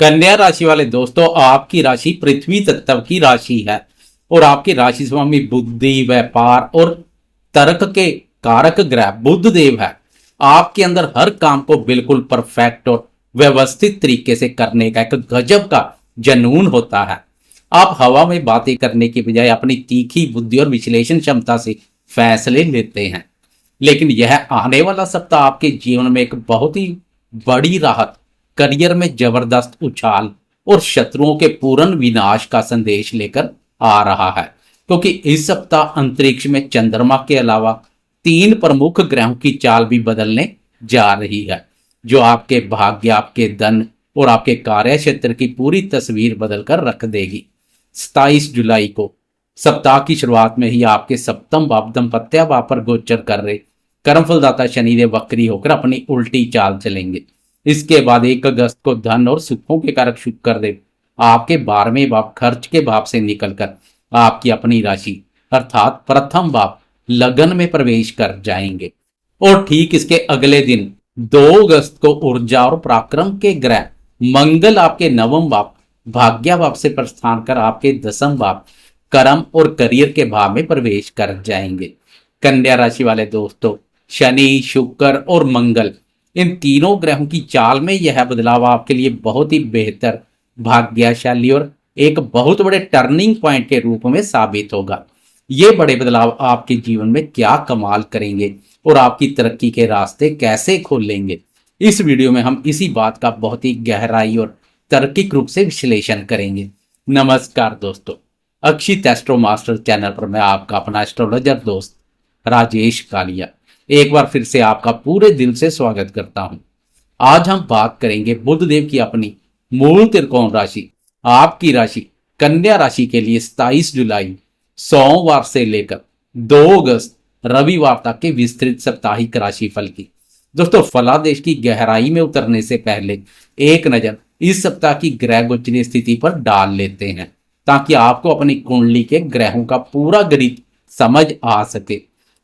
कन्या राशि वाले दोस्तों, आपकी राशि पृथ्वी तत्व की राशि है और आपकी राशि स्वामी बुद्धि, व्यापार और तर्क के कारक ग्रह बुध देव है। आपके अंदर हर काम को बिल्कुल परफेक्ट और व्यवस्थित तरीके से करने का एक गजब का जनून होता है। आप हवा में बातें करने की बजाय अपनी तीखी बुद्धि और विश्लेषण क्षमता से फैसले लेते हैं। लेकिन यह आने वाला सप्ताह आपके जीवन में एक बहुत ही बड़ी राहत, करियर में जबरदस्त उछाल और शत्रुओं के पूर्ण विनाश का संदेश लेकर आ रहा है, क्योंकि इस सप्ताह अंतरिक्ष में चंद्रमा के अलावा 3 प्रमुख ग्रहों की चाल भी बदलने जा रही है, जो आपके भाग्य, आपके धन और आपके कार्य क्षेत्र की पूरी तस्वीर बदलकर रख देगी। 27 जुलाई को सप्ताह की शुरुआत में ही आपके सप्तम भाव दाम्पत्य भाव पर गोचर कर रहे कर्मफलदाता शनिदेव वक्री होकर अपनी उल्टी चाल चलेंगे। इसके बाद 1 अगस्त को धन और सुखों के कारक शुक्र देव आपके 12वें भाव खर्च के भाव से निकलकर आपकी अपनी राशि अर्थात प्रथम भाव लगन में प्रवेश कर जाएंगे। और ठीक इसके अगले दिन 2 अगस्त को ऊर्जा और पराक्रम के ग्रह मंगल आपके 9वें भाव भाग्य भाव से प्रस्थान कर आपके 10वें भाव कर्म और करियर के भाव में प्रवेश कर जाएंगे। कन्या राशि वाले दोस्तों, शनि, शुक्र और मंगल, इन तीनों ग्रहों की चाल में यह बदलाव आपके लिए बहुत ही बेहतर, भाग्यशाली और एक बहुत बड़े टर्निंग पॉइंट के रूप में साबित होगा। ये बड़े बदलाव आपके जीवन में क्या कमाल करेंगे और आपकी तरक्की के रास्ते कैसे खोलेंगे, इस वीडियो में हम इसी बात का बहुत ही गहराई और तार्किक रूप से विश्लेषण करेंगे। नमस्कार दोस्तों, अक्षित एस्ट्रो मास्टर चैनल पर मैं आपका अपना एस्ट्रोलॉजर दोस्त राजेश कालिया एक बार फिर से आपका पूरे दिल से स्वागत करता हूं। आज हम बात करेंगे बुध देव की अपनी मूल त्रिकोण राशि आपकी राशि कन्या राशि के लिए 27 जुलाई सोमवार से लेकर 2 अगस्त रविवार तक के विस्तृत साप्ताहिक राशिफल की। दोस्तों, फलादेश की गहराई में उतरने से पहले एक नजर इस सप्ताह की ग्रह गोचरीय स्थिति पर डाल लेते हैं, ताकि आपको अपनी कुंडली के ग्रहों का पूरा गणित समझ आ सके।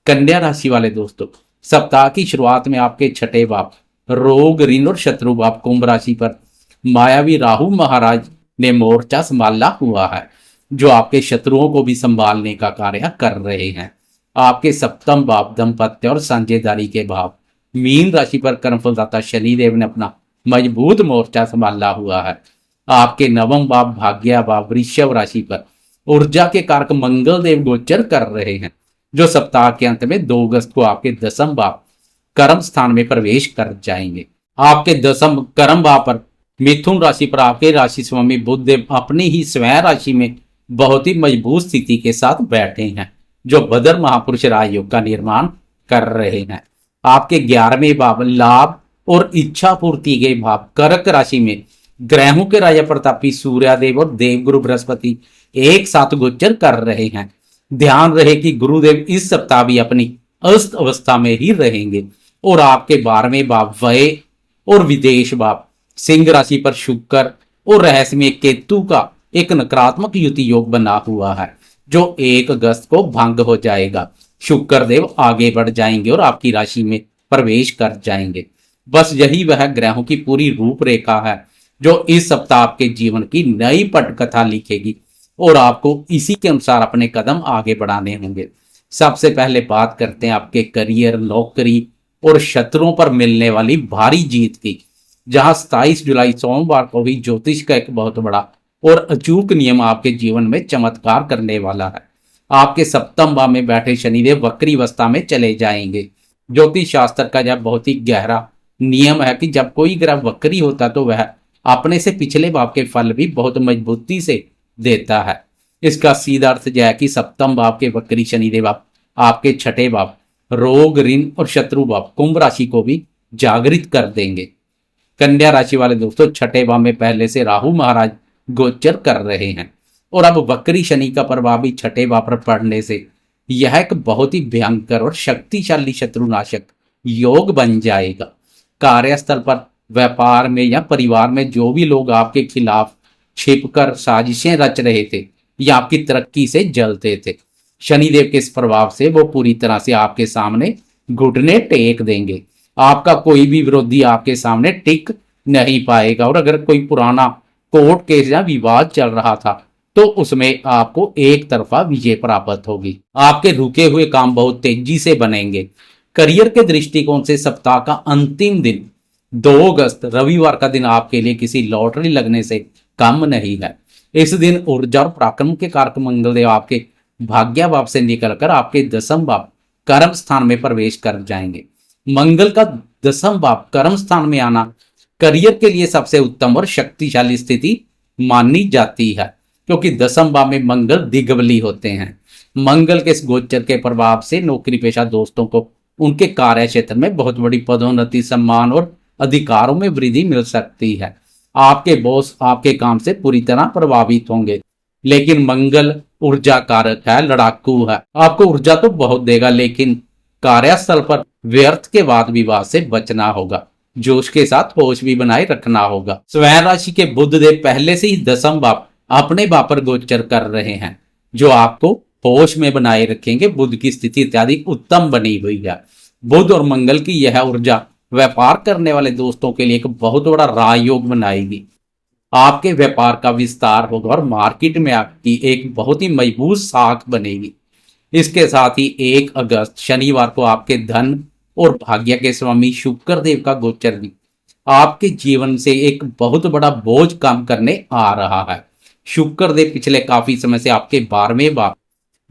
कन्या राशि वाले दोस्तों, सप्ताह की शुरुआत में आपके 6ठे भाव रोग, ऋण और शत्रु भाव कुंभ राशि पर मायावी राहु महाराज ने मोर्चा संभाला हुआ है, जो आपके शत्रुओं को भी संभालने का कार्य कर रहे हैं। आपके सप्तम भाव दाम्पत्य और साझेदारी के भाव मीन राशि पर कर्मफलदाता शनिदेव ने अपना मजबूत मोर्चा संभाला हुआ है। आपके 9वें भाव भाग्य भाव वृषभ राशि पर ऊर्जा के कारक मंगल देव गोचर कर रहे हैं, जो सप्ताह के अंत में 2 अगस्त को आपके 10वें भाव कर्म स्थान में प्रवेश कर जाएंगे। आपके 10वें कर्म भाव पर मिथुन राशि पर आपके राशि स्वामी बुध देव अपनी ही स्वयं राशि में बहुत ही मजबूत स्थिति के साथ बैठे हैं, जो भद्र महापुरुष राजयोग का निर्माण कर रहे हैं। आपके 11वें भाव लाभ और इच्छा पूर्ति के भाव कर्क राशि में ग्रहों के राजा प्रतापी सूर्यदेव और देवगुरु बृहस्पति एक साथ गोचर कर रहे हैं। ध्यान रहे कि गुरुदेव इस सप्ताह भी अपनी अस्त अवस्था में ही रहेंगे और आपके 12वें भाव व्यय और विदेश भाव सिंह राशि पर शुक्र और रहस्यमय केतु का एक नकारात्मक युति योग बना हुआ है, जो 1 अगस्त को भंग हो जाएगा। शुक्र देव आगे बढ़ जाएंगे और आपकी राशि में प्रवेश कर जाएंगे। बस यही वह ग्रहों की पूरी रूपरेखा है, जो इस सप्ताह आपके जीवन की नई पटकथा लिखेगी और आपको इसी के अनुसार अपने कदम आगे बढ़ाने होंगे। सबसे पहले बात करते हैं आपके करियर, नौकरी और शत्रुओं पर मिलने वाली भारी जीत की, जहां 27 जुलाई सोमवार को भी ज्योतिष का एक बहुत बड़ा और अचूक नियम आपके जीवन में चमत्कार करने वाला है। आपके सप्तम भाव में बैठे शनिदेव वक्री अवस्था में चले जाएंगे। ज्योतिष शास्त्र का यह बहुत ही गहरा नियम है कि जब कोई ग्रह वक्री होता तो वह अपने से पिछले भाव के फल भी बहुत मजबूती से देता है। इसका सीधा अर्थ यह है कि सप्तम भाव के वक्री शनिदेव आपके 6ठे भाव रोग, ऋण और शत्रु भाव कुंभ राशि को भी जागृत कर देंगे। कन्या राशि वाले दोस्तों, 6ठे भाव में पहले से राहु महाराज गोचर कर रहे हैं और अब वक्री शनि का प्रभाव भी 6ठे भाव पर पड़ने से यह एक बहुत ही भयंकर और शक्तिशाली शत्रुनाशक योग बन जाएगा। कार्यस्थल पर, व्यापार में या परिवार में जो भी लोग आपके खिलाफ छिपकर साजिशें रच रहे थे या आपकी तरक्की से जलते थे, शनिदेव के इस प्रभाव से वो पूरी तरह से आपके सामने घुटने टेक देंगे। आपका कोई भी विरोधी आपके सामने टिक नहीं पाएगा और अगर कोई पुराना कोर्ट केस या विवाद चल रहा था तो उसमें आपको एक तरफा विजय प्राप्त होगी। आपके रुके हुए काम बहुत तेजी से बनेंगे। करियर के दृष्टिकोण से सप्ताह का अंतिम दिन 2 अगस्त रविवार का दिन आपके लिए किसी लॉटरी लगने से कम नहीं है। इस दिन ऊर्जा और पराक्रम के कारक मंगलदेव आपके भाग्य भाव से निकलकर आपके दसम भाव कर्म स्थान में प्रवेश कर जाएंगे। मंगल का दसम भाव कर्म स्थान में आना करियर के लिए सबसे उत्तम और शक्तिशाली स्थिति मानी जाती है, क्योंकि दसम भाव में मंगल दिग्बली होते हैं। मंगल के इस गोचर के प्रभाव से नौकरी पेशा दोस्तों को उनके कार्य क्षेत्र में बहुत बड़ी पदोन्नति, सम्मान और अधिकारों में वृद्धि मिल सकती है। आपके बॉस आपके काम से पूरी तरह प्रभावित होंगे, लेकिन मंगल ऊर्जा कारक है, लड़ाकू है। आपको ऊर्जा तो बहुत देगा, लेकिन कार्यस्थल पर व्यर्थ के वाद विवाद से बचना होगा। जोश के साथ होश भी बनाए रखना होगा। स्वयं राशि के बुध देव पहले से ही दसम भाव अपने भाव पर गोचर कर रहे हैं, जो आपको होश में बनाए रखेंगे। बुध की स्थिति इत्यादि उत्तम बनी हुई है। बुध और मंगल की यह ऊर्जा व्यापार करने वाले दोस्तों के लिए एक बहुत बड़ा राजयोग बनाएगी। आपके व्यापार का विस्तार होगा और मार्केट में आपकी एक बहुत ही मजबूत साख बनेगी। इसके साथ ही 1 अगस्त शनिवार को आपके धन और भाग्य के स्वामी शुक्र देव का गोचर भी आपके जीवन से एक बहुत बड़ा बोझ कम करने आ रहा है। शुक्र देव पिछले काफी समय से आपके 12वें भाव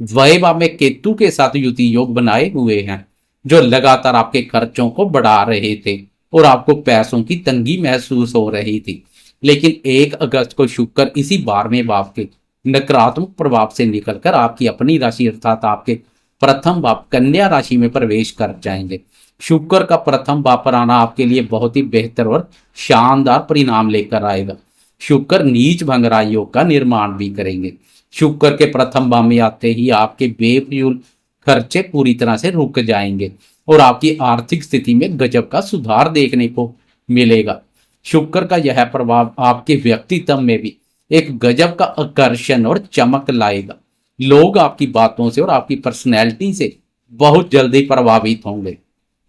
व्यय भाव में केतु के साथ युति योग बनाए हुए हैं, जो लगातार आपके खर्चों को बढ़ा रहे थे और आपको पैसों की तंगी महसूस हो रही थी। लेकिन 1 अगस्त को शुक्र इसी 12वें भाव के नकारात्मक प्रभाव से निकलकर आपकी अपनी राशि अर्थात आपके प्रथम भाव कन्या राशि में प्रवेश कर जाएंगे। शुक्र का प्रथम भाव पर आना आपके लिए बहुत ही बेहतर और शानदार परिणाम लेकर आएगा। शुक्र नीच भंगरा योग का निर्माण भी करेंगे। शुक्र के प्रथम भाव में आते ही आपके बेफिजूल खर्चे पूरी तरह से रुक जाएंगे और आपकी आर्थिक स्थिति में गजब का सुधार देखने को मिलेगा। शुक्र का यह प्रभाव आपके व्यक्तित्व में भी एक गजब का आकर्षण और चमक लाएगा। लोग आपकी बातों से और आपकी पर्सनैलिटी से बहुत जल्दी प्रभावित होंगे।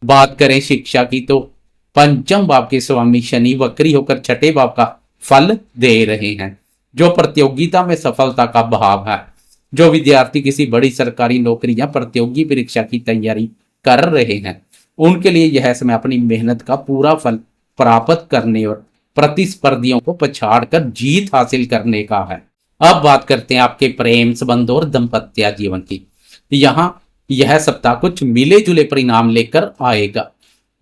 बात करें शिक्षा की तो पंचम भाव के स्वामी शनि वक्री होकर छठे भाव का फल दे रहे हैं, जो प्रतियोगिता में सफलता का भाव है। जो विद्यार्थी किसी बड़ी सरकारी नौकरी या प्रतियोगी परीक्षा की तैयारी कर रहे हैं, उनके लिए यह समय अपनी मेहनत का पूरा फल प्राप्त करने और प्रतिस्पर्धियों को पछाड़कर जीत हासिल करने का है। अब बात करते हैं आपके प्रेम संबंध और दाम्पत्य जीवन की। यहाँ यह सप्ताह कुछ मिले जुले परिणाम लेकर आएगा।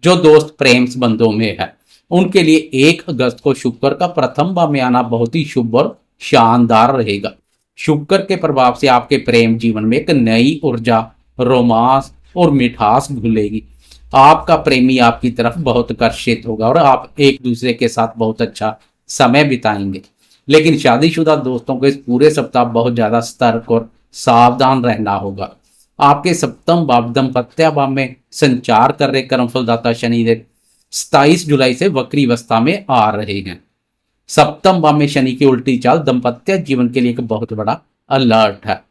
जो दोस्त प्रेम संबंधों में है उनके लिए 1 अगस्त को शुक्र का प्रथम भाव में आना बहुत ही शुभ और शानदार रहेगा। शुक्र के प्रभाव से आपके प्रेम जीवन में एक नई ऊर्जा, रोमांस और मिठास घुलेगी। आपका प्रेमी आपकी तरफ बहुत आकर्षित होगा और आप एक दूसरे के साथ बहुत अच्छा समय बिताएंगे। लेकिन शादीशुदा दोस्तों को इस पूरे सप्ताह बहुत ज्यादा सतर्क और सावधान रहना होगा। आपके सप्तम भाव दाम्पत्य भाव में संचार कर रहे कर्मफलदाता शनिदेव 27 जुलाई से वक्री अवस्था में आ रहे हैं। सप्तम भाव में शनि की उल्टी चाल दाम्पत्य जीवन के लिए एक बहुत बड़ा अलर्ट है।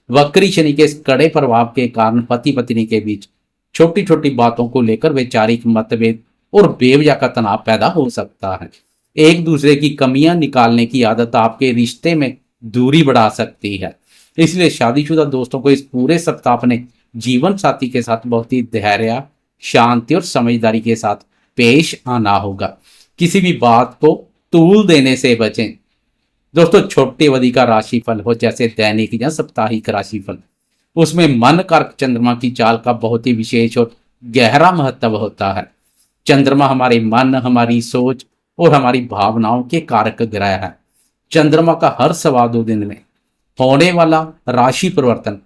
वक्री शनि के इस कड़े प्रभाव के कारण पति पत्नी के बीच छोटी छोटी बातों को लेकर वैचारिक मतभेद और बेवजह का तनाव पैदा हो सकता है। एक दूसरे की कमियां निकालने की आदत आपके रिश्ते में दूरी बढ़ा सकती है। इसलिए शादीशुदा दोस्तों को इस पूरे सप्ताह अपने जीवन साथी के साथ बहुत ही धैर्य, शांति और समझदारी के साथ पेश आना होगा। किसी भी बात को तूल देने से बचें। दोस्तों, छोटी अवधि का राशिफल हो जैसे दैनिक या साप्ताहिक राशिफल, उसमें मन कारक चंद्रमा की चाल का बहुत ही विशेष और गहरा महत्व होता है। चंद्रमा हमारे मन, हमारी सोच और हमारी भावनाओं के कारक ग्रह है। चंद्रमा का हर 2.25 दिन में होने वाला राशि परिवर्तन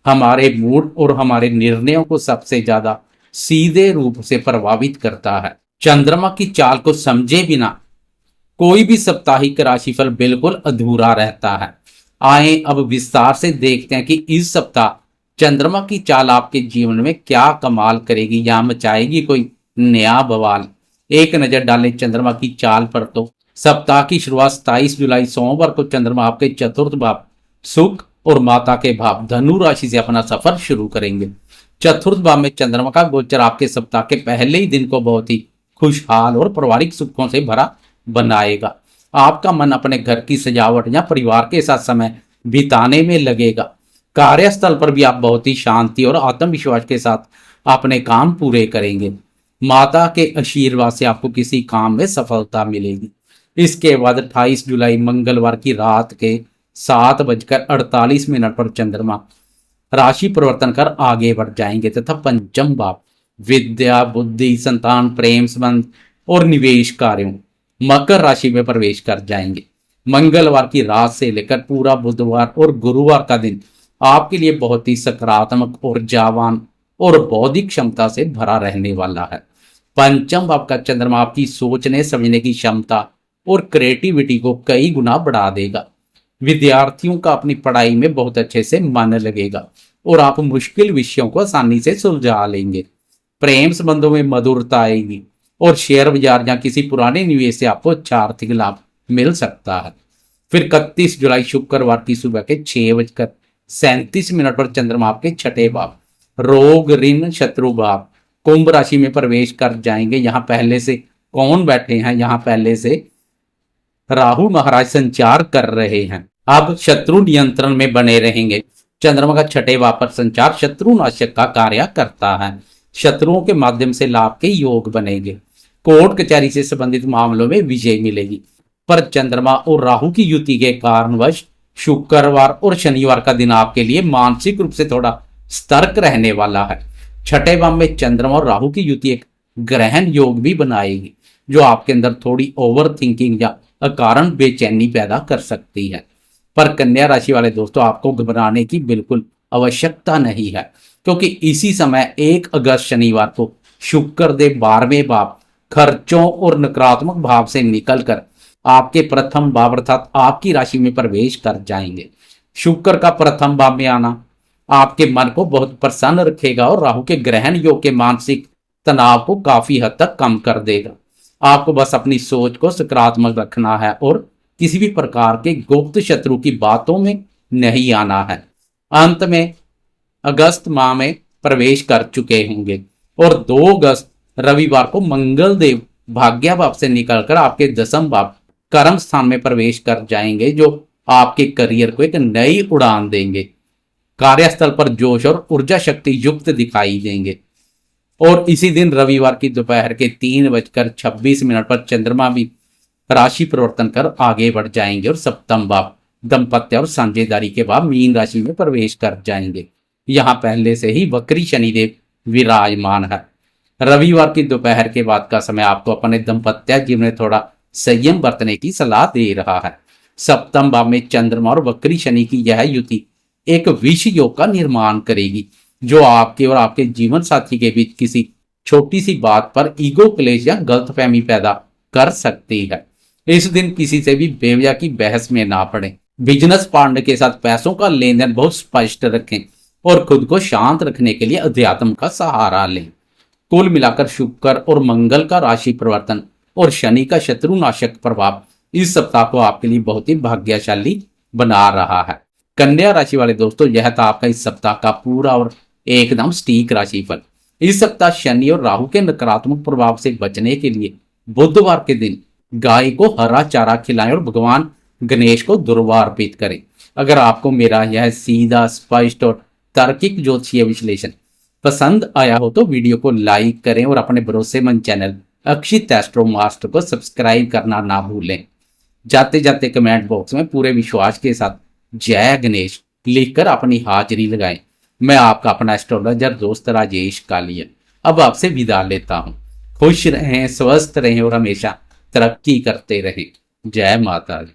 हमारे मूड और हमारे निर्णयों को सबसे ज्यादा सीधे रूप से प्रभावित करता है। चंद्रमा की चाल को समझे बिना कोई भी साप्ताहिक राशिफल बिल्कुल अधूरा रहता है। आए अब विस्तार से देखते हैं कि इस सप्ताह चंद्रमा की चाल आपके जीवन में क्या कमाल करेगी या मचाएगी कोई नया बवाल। एक नजर डालें चंद्रमा की चाल पर तो सप्ताह की शुरुआत 27 जुलाई सोमवार को चंद्रमा आपके चतुर्थ भाव सुख और माता के भाव धनु राशि से अपना सफर शुरू करेंगे। चतुर्थ भाव में चंद्रमा का गोचर आपके सप्ताह के पहले ही दिन को बहुत ही खुशहाल और पारिवारिक सुखों से भरा बनाएगा। आपका मन अपने घर की सजावट या परिवार के साथ समय बिताने में लगेगा। कार्यस्थल पर भी आप बहुत ही शांति और आत्मविश्वास के साथ अपने काम पूरे करेंगे। माता के आशीर्वाद से आपको किसी काम में सफलता मिलेगी। इसके बाद 28 जुलाई मंगलवार की रात के 7:48 पर चंद्रमा राशि परिवर्तन कर आगे बढ़ जाएंगे तथा पंचम भाव विद्या, बुद्धि, संतान, प्रेम संबंध और निवेश कार्यों मकर राशि में प्रवेश कर जाएंगे। मंगलवार की रात से लेकर पूरा बुधवार और गुरुवार का दिन आपके लिए बहुत ही सकारात्मक, ऊर्जावान और बौद्धिक क्षमता से भरा रहने वाला है। पंचम भाव का चंद्रमा आपकी सोचने समझने की क्षमता और क्रिएटिविटी को कई गुना बढ़ा देगा। विद्यार्थियों का अपनी पढ़ाई में बहुत अच्छे से मन लगेगा और आप मुश्किल विषयों को आसानी से सुलझा लेंगे। प्रेम संबंधों में मधुरता आएगी और शेयर बाजार या किसी पुराने निवेश से आपको अच्छा आर्थिक लाभ मिल सकता है। फिर 31 जुलाई शुक्रवार की सुबह के 6:37 पर चंद्रमा आपके छठे भाव रोग, ऋण, शत्रु भाव कुंभ राशि में प्रवेश कर जाएंगे। यहाँ पहले से कौन बैठे हैं? यहाँ पहले से राहु महाराज संचार कर रहे हैं। अब शत्रु नियंत्रण में बने रहेंगे। चंद्रमा का छठे भाव पर संचार शत्रु नाशक का कार्य करता है। शत्रुओं के माध्यम से लाभ के योग बनेंगे। कोर्ट कचहरी से संबंधित मामलों में विजय मिलेगी। पर चंद्रमा और राहु की युति के कारणवश शुक्रवार और शनिवार का दिन आपके लिए मानसिक रूप से थोड़ा सतर्क रहने वाला है। छठे भाव में चंद्रमा और राहु की युति एक ग्रहण योग भी बनाएगी जो आपके अंदर थोड़ी ओवर थिंकिंग या अकारण बेचैनी पैदा कर सकती है। पर कन्या राशि वाले दोस्तों, आपको घबराने की बिल्कुल आवश्यकता नहीं है, क्योंकि इसी समय 1 अगस्त शनिवार को शुक्र देव 12वें भाव खर्चों और नकारात्मक भाव से निकलकर आपके प्रथम भाव अर्थात आपकी राशि में प्रवेश कर जाएंगे। शुक्र का प्रथम भाव में आना आपके मन को बहुत प्रसन्न रखेगा और राहु के ग्रहण योग के मानसिक तनाव को काफी हद तक कम कर देगा। आपको बस अपनी सोच को सकारात्मक रखना है और किसी भी प्रकार के गुप्त शत्रु की बातों में नहीं आना है। अंत में अगस्त माह में प्रवेश कर चुके होंगे और 2 अगस्त रविवार को मंगल देव भाग्य भाव से निकलकर आपके दसम भाव कर्म स्थान में प्रवेश कर जाएंगे जो आपके करियर को एक नई उड़ान देंगे। कार्यस्थल पर जोश और ऊर्जा शक्ति युक्त दिखाई देंगे। और इसी दिन रविवार की दोपहर के 3:26 पर चंद्रमा भी राशि परिवर्तन कर आगे बढ़ जाएंगे और सप्तम भाव दंपत्य और साझेदारी के भाव मीन राशि में प्रवेश कर जाएंगे। यहाँ पहले से ही वक्री शनिदेव विराजमान है। रविवार की दोपहर के बाद का समय आपको अपने दंपत्य जीवन में थोड़ा संयम बरतने की सलाह दे रहा है। सप्तम भाव में चंद्रमा और वक्री शनि की यह युति एक विष योग का निर्माण करेगी जो आपके और आपके जीवन साथी के बीच किसी छोटी सी बात पर ईगो क्लेश या गलतफहमी पैदा कर सकती है। इस दिन किसी से भी बेवजह की बहस में ना पड़े। बिजनेस पार्टनर के साथ पैसों का लेन देन बहुत स्पष्ट रखें और खुद को शांत रखने के लिए अध्यात्म का सहारा लें। कुल मिलाकर शुक्र और मंगल का राशि परिवर्तन और शनि का शत्रुनाशक प्रभाव इस सप्ताह को आपके लिए बहुत ही भाग्यशाली बना रहा है। कन्या राशि वाले दोस्तों, यह था आपका इस सप्ताह का पूरा और एकदम सटीक राशिफल। इस सप्ताह शनि और राहु के नकारात्मक प्रभाव से बचने के लिए बुधवार के दिन गाय को हरा चारा खिलाएं और भगवान गणेश को दुर्वा अर्पित करें। अगर आपको मेरा यह सीधा, स्पष्ट और तार्किक ज्योतिषीय विश्लेषण पसंद आया हो तो वीडियो को लाइक करें और अपने भरोसेमंद चैनल अक्षित एस्ट्रो मास्टर को सब्सक्राइब करना ना भूलें। जाते जाते कमेंट बॉक्स में पूरे विश्वास के साथ जय गणेश लिखकर अपनी हाजिरी लगाएं। मैं आपका अपना एस्ट्रोलॉजर दोस्त राजेश कालिया अब आपसे विदा लेता हूं। खुश रहें, स्वस्थ रहें और हमेशा तरक्की करते रहें। जय माता दी।